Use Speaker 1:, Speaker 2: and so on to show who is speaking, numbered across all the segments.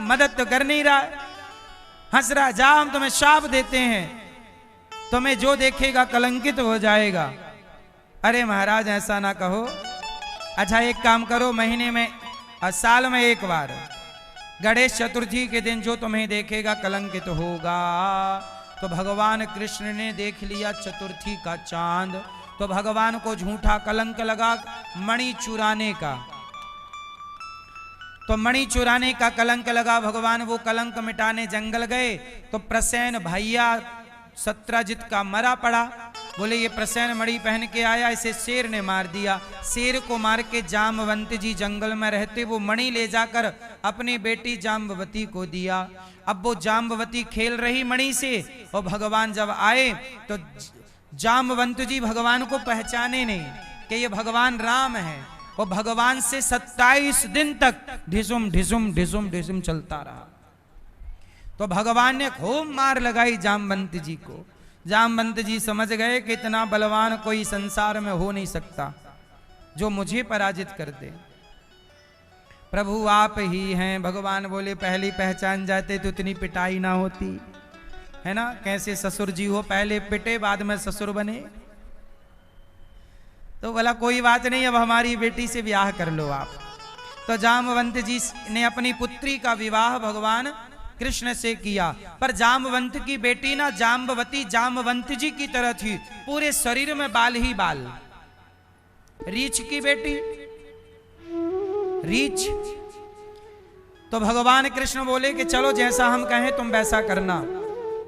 Speaker 1: मदद तो कर नहीं रहा, हंस रहा, जा हम तुम्हें शाप देते हैं, तुम्हें जो देखेगा कलंकित हो जाएगा। अरे महाराज ऐसा ना कहो, अच्छा एक काम करो, महीने में साल में एक बार गणेश चतुर्थी के दिन जो तुम्हें देखेगा कलंकित होगा। तो भगवान कृष्ण ने देख लिया चतुर्थी का चांद, तो भगवान को झूठा कलंक लगा मणि चुराने का, तो मणि चुराने का कलंक लगा। भगवान वो कलंक मिटाने जंगल गए, तो प्रसेन भैया सत्राजित का मरा पड़ा। बोले ये प्रसेन मणि पहन के आया, इसे शेर ने मार दिया। शेर को मार के जामवंत जी जंगल में रहते वो मणि ले जाकर अपनी बेटी जाम्बवती को दिया। अब वो जाम्बवती खेल रही मणि से, और भगवान जब आए तो जामवंत जी भगवान को पहचाने नहीं कि ये भगवान राम है। वो भगवान से 27 दिन तक ढिसुम ढिसुम ढिसुम ढिसुम चलता रहा। तो भगवान ने खूब मार लगाई जामवंत जी को। जामवंत जी समझ गए कि इतना बलवान कोई संसार में हो नहीं सकता जो मुझे पराजित कर दे। प्रभु आप ही हैं। भगवान बोले पहली पहचान जाते तो इतनी पिटाई ना होती, है ना। कैसे ससुर जी हो, पहले पिटे बाद में ससुर बने। तो बोला कोई बात नहीं, अब हमारी बेटी से ब्याह कर लो आप। तो जामवंत जी ने अपनी पुत्री का विवाह भगवान कृष्ण से किया। पर जामवंत की बेटी ना जाम्बवती जामवंत जी की तरह थी, पूरे शरीर में बाल ही बाल। रीछ की बेटी रीछ। तो भगवान कृष्ण बोले कि चलो जैसा हम कहें तुम वैसा करना।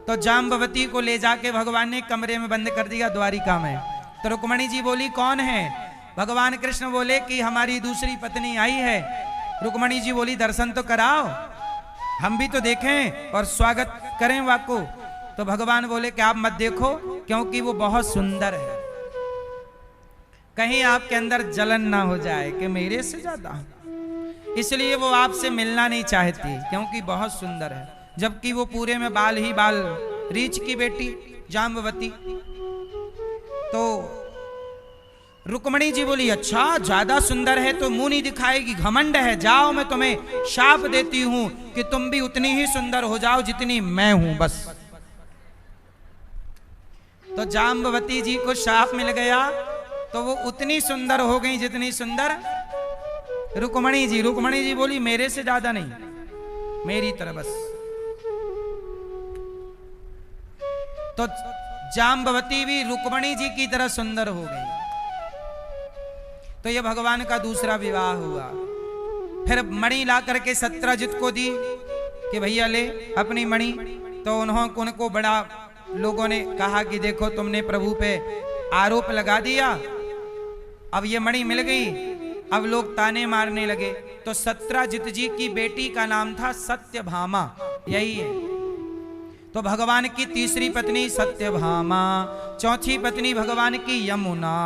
Speaker 1: तो जाम्बवती को ले जाके भगवान ने कमरे में बंद कर दिया द्वारिका में। तो रुक्मणी जी बोली कौन है? भगवान कृष्ण बोले कि हमारी दूसरी पत्नी आई है। रुक्मणी जी बोली दर्शन तो कराओ, हम भी तो देखें और स्वागत करें वाको। तो भगवान बोले कि आप मत देखो, क्योंकि वो बहुत सुंदर है, कहीं आपके अंदर जलन ना हो जाए कि मेरे से ज्यादा, इसलिए वो आपसे मिलना नहीं चाहती, क्योंकि बहुत सुंदर है। जबकि वो पूरे में बाल ही बाल। रीछ की बेटी जाम्बवती। तो रुक्मणी जी बोली अच्छा ज्यादा सुंदर है तो मुंह नहीं दिखाएगी, घमंड है, जाओ मैं तुम्हें शाप देती हूं कि तुम भी उतनी ही सुंदर हो जाओ जितनी मैं हूं बस। तो जाम्बवती जी को शाप मिल गया, तो वो उतनी सुंदर हो गई जितनी सुंदर रुक्मणी जी। रुक्मणी जी बोली मेरे से ज्यादा नहीं, मेरी तरह बस। तो जाम्बवती भी रुक्मणी जी की तरह सुंदर हो गई। तो ये भगवान का दूसरा विवाह हुआ। फिर मणि ला करके सत्राजित को दी कि भैया ले अपनी मणि। तो उनको बड़ा लोगों ने कहा कि देखो तुमने प्रभु पे आरोप लगा दिया, अब ये मणि मिल गई। अब लोग ताने मारने लगे। तो सत्राजित जी की बेटी का नाम था सत्यभामा, यही है। तो भगवान की तीसरी पत्नी सत्यभामा, चौथी पत्नी भगवान की यमुना,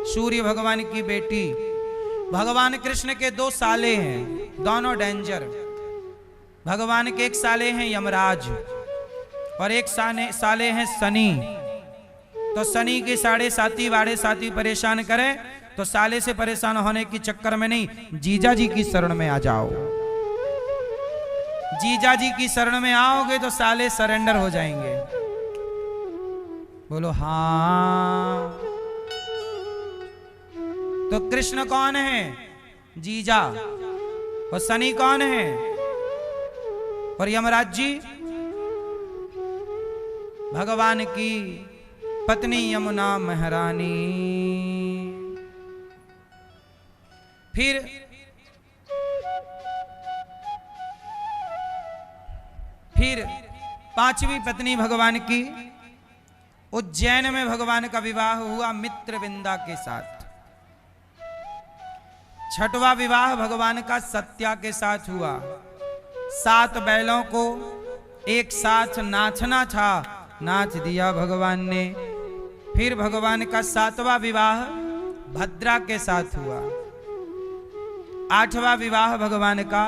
Speaker 1: सूर्य भगवान की बेटी। भगवान कृष्ण के 2 साले हैं, दोनों डेंजर। भगवान के एक साले हैं यमराज और एक साले हैं शनि। तो शनि के 7.5 परेशान करे, तो साले से परेशान होने की चक्कर में नहीं, जीजा जी की शरण में आ जाओ। जीजा जी की शरण में आओगे तो साले सरेंडर हो जाएंगे। बोलो हाँ। तो कृष्ण कौन है? जीजा। और शनि कौन है? और यमराज जी भगवान की पत्नी यमुना महारानी। फिर पांचवी पत्नी भगवान की उज्जैन में भगवान का विवाह हुआ मित्रविंदा के साथ। छठवां विवाह भगवान का सत्या के साथ हुआ। 7 बैलों को एक साथ नाचना था, नाच दिया भगवान ने। फिर भगवान का 7वां विवाह भद्रा के साथ हुआ। 8वां विवाह भगवान का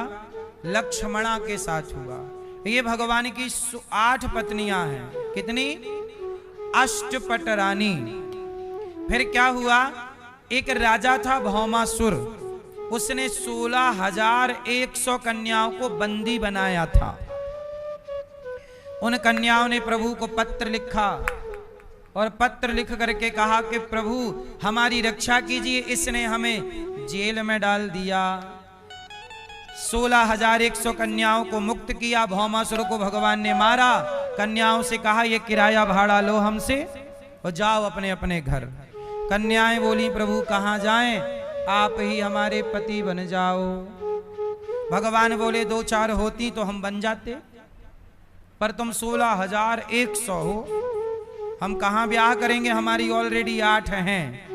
Speaker 1: लक्ष्मणा के साथ हुआ। ये भगवान की 8 पत्नियां हैं। कितनी? अष्टपटरानी। फिर क्या हुआ? एक राजा था भौमासुर, उसने 16,100 कन्याओं को बंदी बनाया था। उन कन्याओं ने प्रभु को पत्र लिखा और पत्र लिख करके कहा कि प्रभु हमारी रक्षा कीजिए, इसने हमें जेल में डाल दिया। 16,100 कन्याओं को मुक्त किया। भौमासुर को भगवान ने मारा। कन्याओं से कहा ये किराया भाड़ा लो हमसे और जाओ अपने अपने घर। कन्याएं बोली प्रभु कहाँ जाएं, आप ही हमारे पति बन जाओ। भगवान बोले 2-4 होती तो हम बन जाते, पर तुम 16,100 हो, हम कहाँ ब्याह करेंगे, हमारी ऑलरेडी 8 हैं।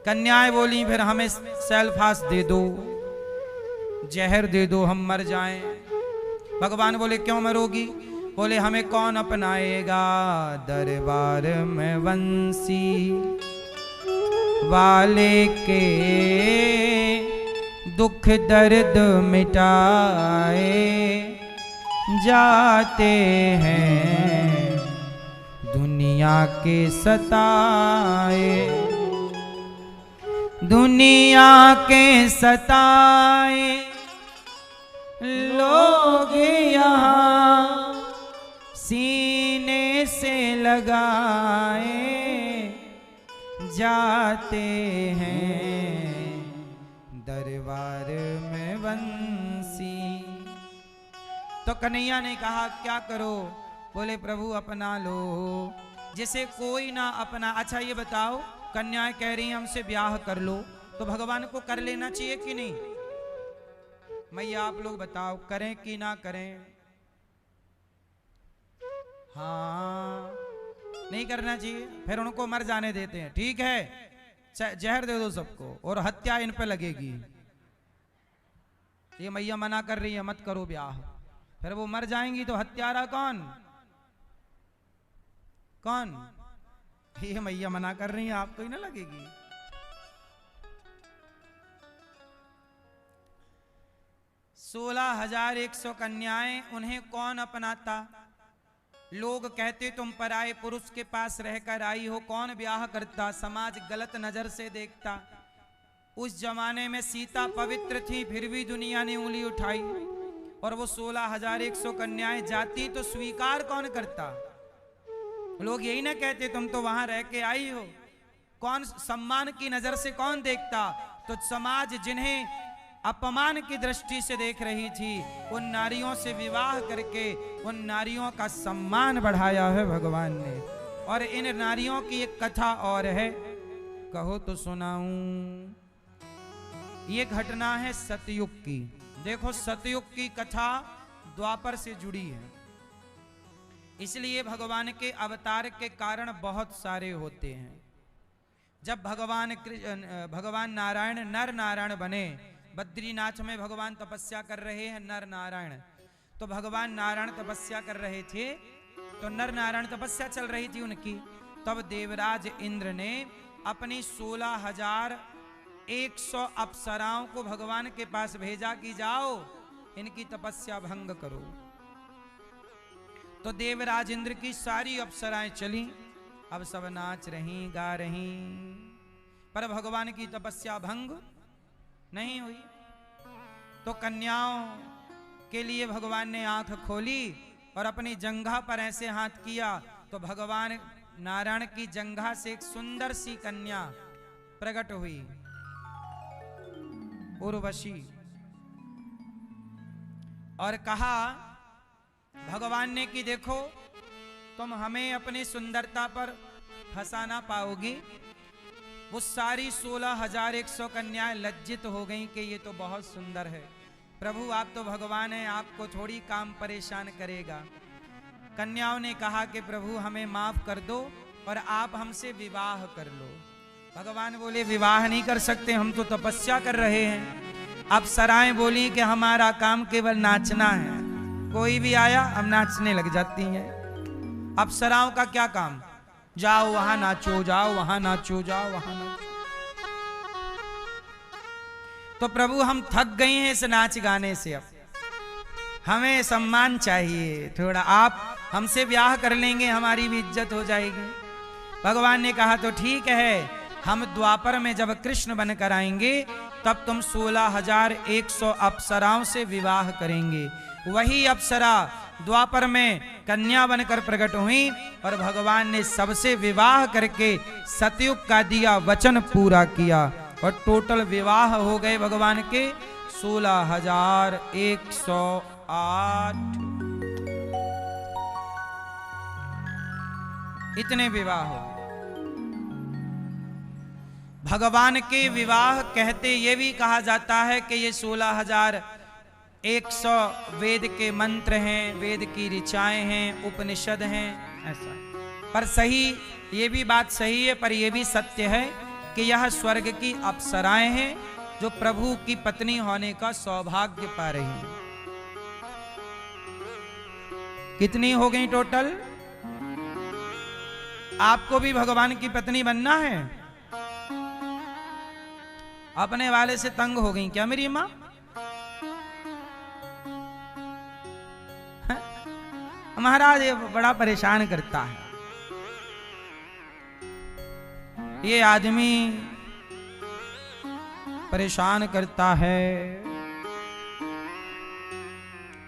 Speaker 1: कन्याएं बोली फिर हमें सेल्फास दे दो, जहर दे दो, हम मर जाएं। भगवान बोले क्यों मरोगी? बोले हमें कौन अपनाएगा, दरबार में वंशी वाले के दुख दर्द मिटाए जाते हैं, दुनिया के सताए, दुनिया के सताए लोग यहाँ सीने से लगाए जाते हैं, दरबार में वंशी। तो कन्हैया ने कहा क्या करो? बोले प्रभु अपना लो, जिसे कोई ना अपना। अच्छा ये बताओ, कन्याएं कह रही हैं हमसे ब्याह कर लो, तो भगवान को कर लेना चाहिए कि नहीं? मैया आप लोग बताओ, करें कि ना करें? हाँ नहीं करना चाहिए, फिर उनको मर जाने देते हैं। ठीक है, जहर दे दो सबको और हत्या इन पे लगेगी। ये मैया मना कर रही है मत करो ब्याह, फिर वो मर जाएंगी तो हत्यारा कौन? कौन? ये मैया मना कर रही है, आपको ही ना लगेगी। सोलह 16,100 कन्याएं, उन्हें कौन अपनाता? लोग कहते तुम पराये पुरुष के पास रहकर आई हो, कौन ब्याह करता? समाज गलत नजर से देखता। उस जमाने में सीता पवित्र थी, फिर भी दुनिया ने उंगली उठाई। और वो 16,100 कन्याएं जाती तो स्वीकार कौन करता? लोग यही ना कहते तुम तो वहां रह के आई हो, कौन सम्मान की नजर से कौन देखता? तो समाज जिन्हें अपमान की दृष्टि से देख रही थी, उन नारियों से विवाह करके उन नारियों का सम्मान बढ़ाया है भगवान ने। और इन नारियों की एक कथा और है, कहो तो सुनाऊं। ये घटना है सतयुग की। देखो सतयुग की कथा द्वापर से जुड़ी है, इसलिए भगवान के अवतार के कारण बहुत सारे होते हैं। जब भगवान नारायण नर नारायण बने, बद्रीनाथ में भगवान तपस्या कर रहे हैं नर नारायण, तो भगवान नारायण तपस्या कर रहे थे, तो नर नारायण तपस्या चल रही थी उनकी। तब देवराज इंद्र ने अपनी 16,100 अप्सराओं को भगवान के पास भेजा कि जाओ इनकी तपस्या भंग करो। तो देवराज इंद्र की सारी अप्सराएं चली, अब सब नाच रही गा रही, पर भगवान की तपस्या भंग नहीं हुई। तो कन्याओं के लिए भगवान ने आंख खोली और अपनी जंघा पर ऐसे हाथ किया, तो भगवान नारायण की जंघा से एक सुंदर सी कन्या प्रकट हुई, उर्वशी। और कहा भगवान ने कि देखो तुम हमें अपनी सुंदरता पर फंसा ना पाओगी। वो सारी 16,100 कन्याएं लज्जित हो गईं कि ये तो बहुत सुंदर है। प्रभु आप तो भगवान हैं, आपको थोड़ी काम परेशान करेगा। कन्याओं ने कहा कि प्रभु हमें माफ कर दो और आप हमसे विवाह कर लो। भगवान बोले विवाह नहीं कर सकते, हम तो तपस्या कर रहे हैं। अब सराएं बोली कि हमारा काम केवल नाचना है, कोई भी आया हम नाचने लग जाती हैं। अब सराओं का क्या काम? जाओ वहां नाचो, जाओ वहां नाचो, जाओ वहां नाचो। तो प्रभु हम थक गए हैं इस नाच गाने से, अब हमें सम्मान चाहिए थोड़ा, आप हमसे ब्याह कर लेंगे, हमारी भी इज्जत हो जाएगी। भगवान ने कहा तो ठीक है, हम द्वापर में जब कृष्ण बनकर आएंगे तब तुम 16,100 अप्सराओं से विवाह करेंगे। वही अप्सरा द्वापर में कन्या बनकर प्रकट हुई और भगवान ने सबसे विवाह करके सतयुग का दिया वचन पूरा किया और टोटल विवाह हो गए भगवान के 16,108। इतने विवाह हो। भगवान के विवाह कहते ये भी कहा जाता है कि ये 16,100 वेद के मंत्र हैं, वेद की ऋचाएं हैं, उपनिषद हैं, ऐसा। पर सही, ये भी बात सही है, पर ये भी सत्य है कि यह स्वर्ग की अप्सराएं हैं जो प्रभु की पत्नी होने का सौभाग्य पा रही हैं। कितनी हो गई टोटल? आपको भी भगवान की पत्नी बनना है? अपने वाले से तंग हो गई क्या मेरी मां? महाराज ये बड़ा परेशान करता है, ये आदमी परेशान करता है।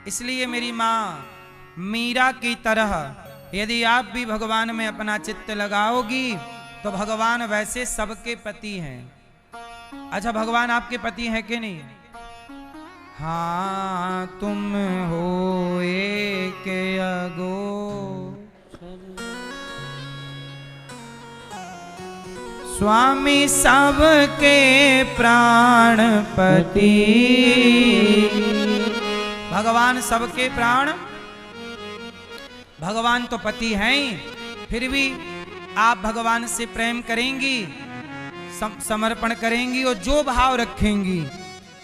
Speaker 1: इसलिए मेरी मां मीरा की तरह यदि आप भी भगवान में अपना चित्त लगाओगी तो भगवान वैसे सबके पति हैं। अच्छा, भगवान आपके पति हैं कि नहीं? हाँ, तुम हो एक अगो स्वामी सबके प्राणपति। भगवान सबके प्राण, भगवान तो पति हैं ही, फिर भी आप भगवान से प्रेम करेंगी, समर्पण करेंगी और जो भाव रखेंगी,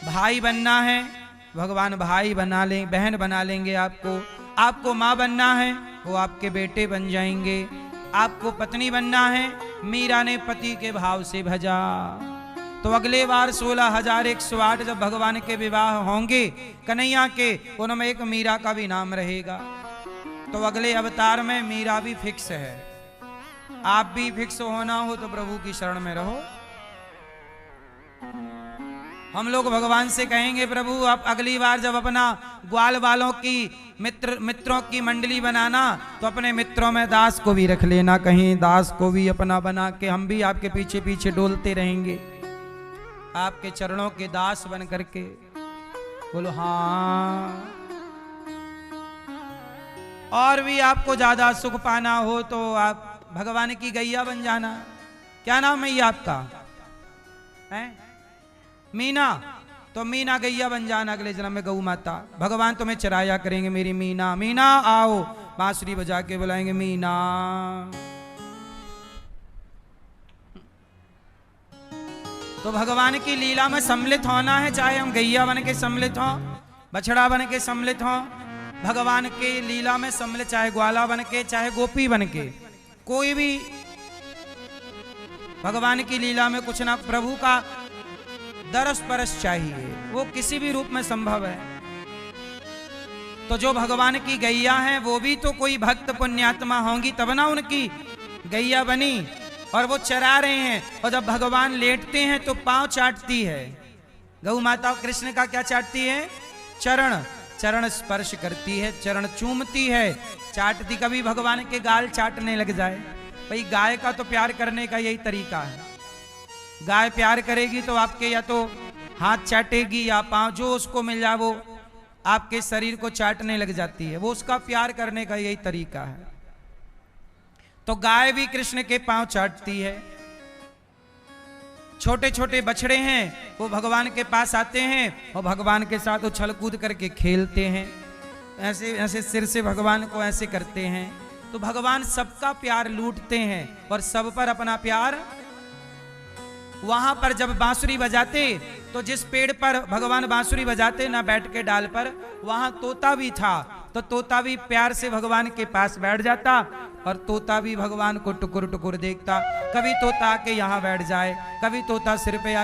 Speaker 1: भाई बनना है भगवान भाई बना लें, बहन बना लेंगे आपको माँ बनना है वो आपके बेटे बन जाएंगे, आपको पत्नी बनना है मीरा ने पति के भाव से भजा। तो अगले बार 16,108 जब भगवान के विवाह होंगे कन्हैया के, उनमें एक मीरा का भी नाम रहेगा। तो अगले अवतार में मीरा भी फिक्स है। आप भी फिक्स होना हो तो प्रभु की शरण में रहो। हम लोग भगवान से कहेंगे प्रभु आप अगली बार जब अपना ग्वाल वालों की मित्रों की मंडली बनाना तो अपने मित्रों में दास को भी रख लेना, कहीं दास को भी अपना बना के हम भी आपके पीछे पीछे डोलते रहेंगे, आपके चरणों के दास बन करके। बोलो हाँ। और भी आपको ज्यादा सुख पाना हो तो आप भगवान की गैया बन जाना। क्या नाम है ये आपका? है मीना। तो मीना गैया बन जाना अगले जन्म में, गौ माता। भगवान तुम्हें चराया करेंगे मेरी मीना। मीना आओ, बांसुरी बजा के बुलाएंगे मीना। तो भगवान की लीला में सम्मिलित होना है, चाहे हम गैया बन के सम्मिलित हों, बछड़ा बन के सम्मिलित हों, भगवान के लीला में सम्मिलित, चाहे ग्वाला बन के चाहे गोपी बन के, कोई भी भगवान की लीला में कुछ ना प्रभु का दरस परस चाहिए, वो किसी भी रूप में संभव है। तो जो भगवान की गैया हैं वो भी तो कोई भक्त पुण्यात्मा होंगी तब ना उनकी गैया बनी, और वो चरा रहे हैं। और जब भगवान लेटते हैं तो पांव चाटती है गौ माता। कृष्ण का क्या चाटती है? चरण। चरण स्पर्श करती है, चरण चूमती है, चाटती। कभी भगवान के गाल चाटने लग जाए। भाई गाय का तो प्यार करने का यही तरीका है। गाय प्यार करेगी तो आपके या तो हाथ चाटेगी या पांव, जो उसको मिल जाए वो आपके शरीर को चाटने लग जाती है। वो उसका प्यार करने का यही तरीका है। तो गाय भी कृष्ण के पांव चाटती है। छोटे छोटे बछड़े हैं वो भगवान के पास आते हैं और भगवान के साथ उछल कूद करके खेलते हैं, ऐसे ऐसे सिर से भगवान को ऐसे करते हैं। तो भगवान सबका प्यार लूटते हैं और सब पर अपना प्यार। वहां पर जब बांसुरी बजाते तो जिस पेड़ पर भगवान बांसुरी बजाते ना बैठ के डाल पर, वहां तोता भी था। तो तोता भी प्यार से भगवान के पास बैठ जाता और तोता भी भगवान को टुकुर टुकुर देखता। कभी तोता आके यहाँ बैठ जाए, कभी तोता सिर पे